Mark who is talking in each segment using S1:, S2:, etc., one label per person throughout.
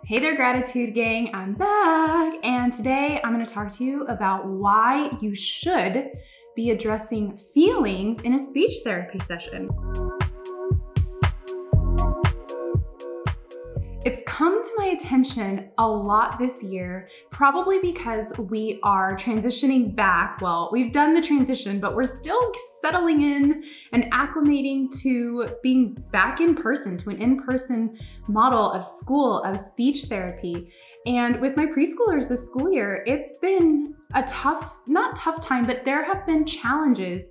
S1: Hey there, Gratitude Gang, I'm back. And today I'm going to talk to you about why you should be addressing feelings in a speech therapy session. It's come to my attention a lot this year, probably because we are transitioning back. Well, we've done the transition, but we're still settling in and acclimating to being back in person, to an in-person model of school, of speech therapy. And with my preschoolers this school year, it's been a not tough time, but there have been challenges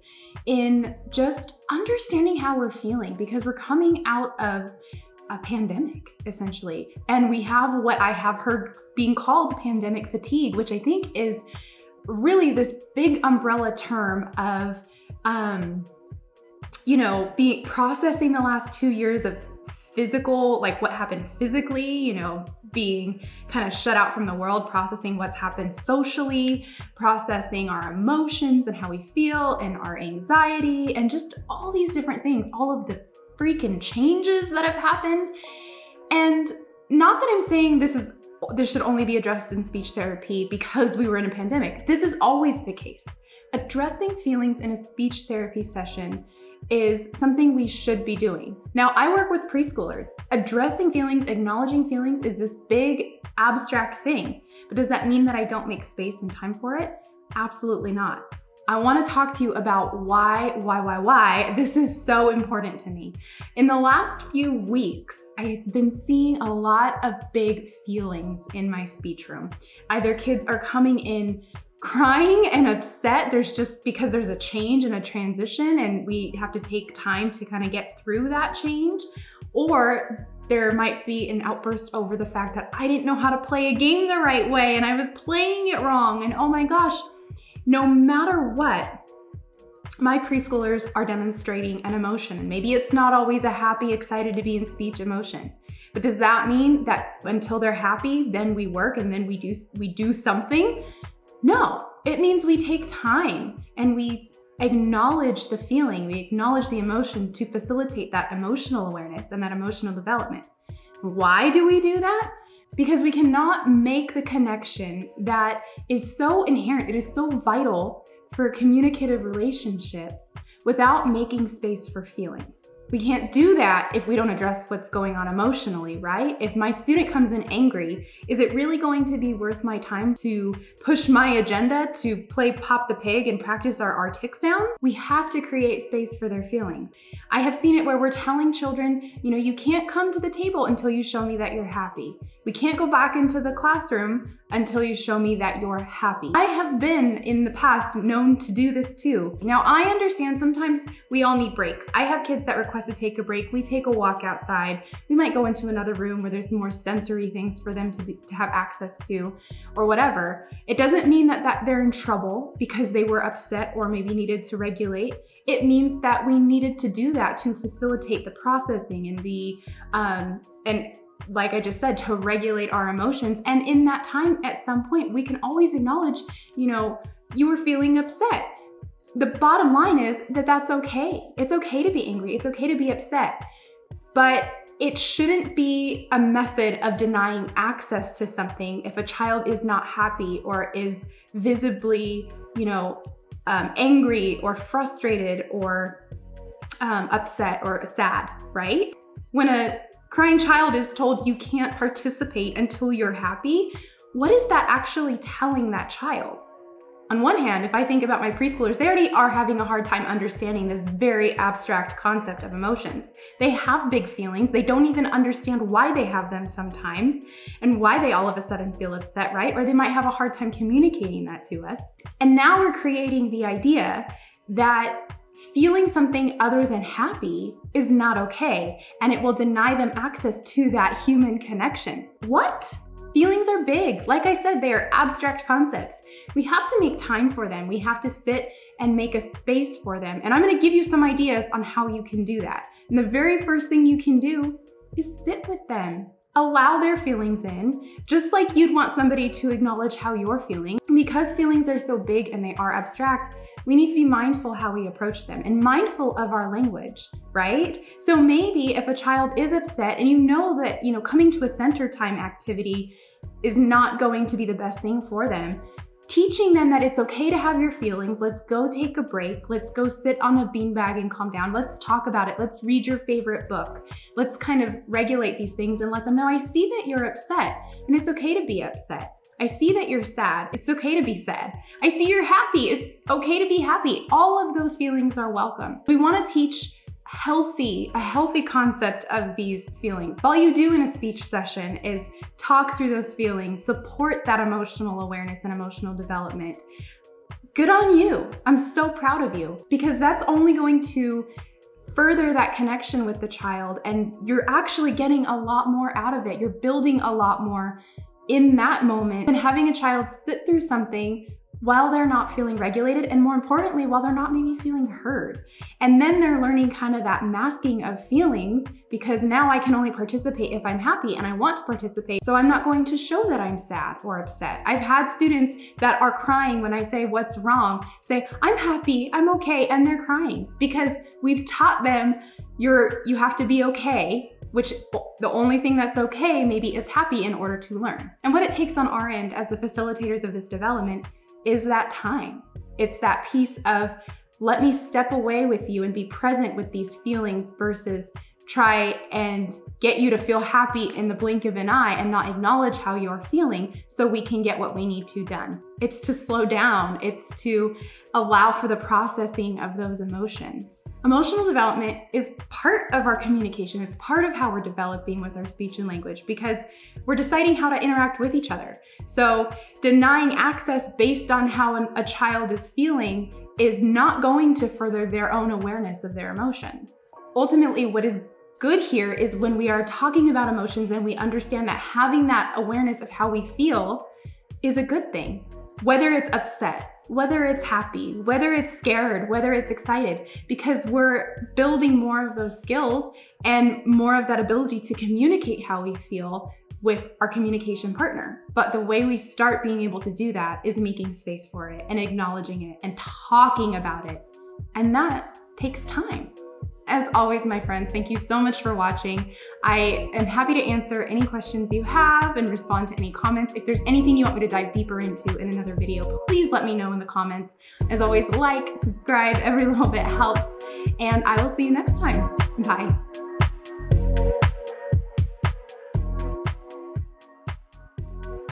S1: in just understanding how we're feeling because we're coming out of a pandemic, essentially. And we have what I have heard being called pandemic fatigue, which I think is really this big umbrella term of, processing the last 2 years of physical, like what happened physically, being kind of shut out from the world, processing what's happened socially, processing our emotions and how we feel and our anxiety and just all these different things, all of the freaking changes that have happened. And not that I'm saying this should only be addressed in speech therapy because we were in a pandemic. This is always the case. Addressing feelings in a speech therapy session is something we should be doing. Now, I work with preschoolers. Addressing feelings, acknowledging feelings is this big abstract thing. But does that mean that I don't make space and time for it? Absolutely not. I want to talk to you about why this is so important to me. In the last few weeks, I've been seeing a lot of big feelings in my speech room. Either kids are coming in crying and upset, because there's a change and a transition and we have to take time to kind of get through that change, or there might be an outburst over the fact that I didn't know how to play a game the right way and I was playing it wrong, and oh my gosh, no matter what, my preschoolers are demonstrating an emotion. And maybe it's not always a happy, excited to be in speech emotion. But does that mean that until they're happy, then we work and then we do something? No, it means we take time and we acknowledge the feeling, we acknowledge the emotion to facilitate that emotional awareness and that emotional development. Why do we do that? Because we cannot make the connection that is so inherent, it is so vital for a communicative relationship without making space for feelings. We can't do that if we don't address what's going on emotionally, right? If my student comes in angry, is it really going to be worth my time to push my agenda to play Pop the Pig and practice our tick sounds? We have to create space for their feelings. I have seen it where we're telling children, you can't come to the table until you show me that you're happy. We can't go back into the classroom until you show me that you're happy. I have been in the past known to do this too. Now, I understand sometimes we all need breaks. I have kids that request to take a break. We take a walk outside. We might go into another room where there's more sensory things for them to have access to or whatever. It doesn't mean that they're in trouble because they were upset or maybe needed to regulate. It means that we needed to do that to facilitate the processing and like I just said, to regulate our emotions. And in that time, at some point, we can always acknowledge, you were feeling upset. The bottom line is that that's okay. It's okay to be angry. It's okay to be upset. But it shouldn't be a method of denying access to something if a child is not happy or is visibly, angry or frustrated or upset or sad, right? When a crying child is told you can't participate until you're happy, what is that actually telling that child? On one hand, if I think about my preschoolers, they already are having a hard time understanding this very abstract concept of emotions. They have big feelings. They don't even understand why they have them sometimes and why they all of a sudden feel upset, right? Or they might have a hard time communicating that to us. And now we're creating the idea that feeling something other than happy is not okay, and it will deny them access to that human connection. What? Feelings are big. Like I said, they are abstract concepts. We have to make time for them. We have to sit and make a space for them. And I'm going to give you some ideas on how you can do that. And the very first thing you can do is sit with them. Allow their feelings in, just like you'd want somebody to acknowledge how you're feeling. Because feelings are so big and they are abstract, we need to be mindful how we approach them and mindful of our language, right? So maybe if a child is upset and you know that, coming to a center time activity is not going to be the best thing for them, teaching them that it's okay to have your feelings. Let's go take a break. Let's go sit on a beanbag and calm down. Let's talk about it. Let's read your favorite book. Let's kind of regulate these things and let them know, I see that you're upset and it's okay to be upset. I see that you're sad. It's okay to be sad. I see you're happy. It's okay to be happy. All of those feelings are welcome. We want to teach a healthy concept of these feelings. All you do in a speech session is talk through those feelings, support that emotional awareness and emotional development. Good on you. I'm so proud of you, because that's only going to further that connection with the child, and you're actually getting a lot more out of it. You're building a lot more in that moment, and having a child sit through something while they're not feeling regulated, and more importantly, while they're not maybe feeling heard. And then they're learning kind of that masking of feelings, because now I can only participate if I'm happy and I want to participate. So I'm not going to show that I'm sad or upset. I've had students that are crying when I say, what's wrong? Say, I'm happy, I'm okay, and they're crying, because we've taught them you have to be okay, which the only thing that's okay maybe is happy in order to learn. And what it takes on our end as the facilitators of this development is that time. It's that piece of, let me step away with you and be present with these feelings versus try and get you to feel happy in the blink of an eye and not acknowledge how you're feeling so we can get what we need to done. It's to slow down. It's to allow for the processing of those emotions. Emotional development is part of our communication. It's part of how we're developing with our speech and language, because we're deciding how to interact with each other. So denying access based on how a child is feeling is not going to further their own awareness of their emotions. Ultimately, what is good here is when we are talking about emotions and we understand that having that awareness of how we feel is a good thing, whether it's upset, whether it's happy, whether it's scared, whether it's excited, because we're building more of those skills and more of that ability to communicate how we feel with our communication partner. But the way we start being able to do that is making space for it and acknowledging it and talking about it. And that takes time. As always, my friends, thank you so much for watching. I am happy to answer any questions you have and respond to any comments. If there's anything you want me to dive deeper into in another video, please let me know in the comments. As always, like, subscribe, every little bit helps, and I will see you next time. Bye.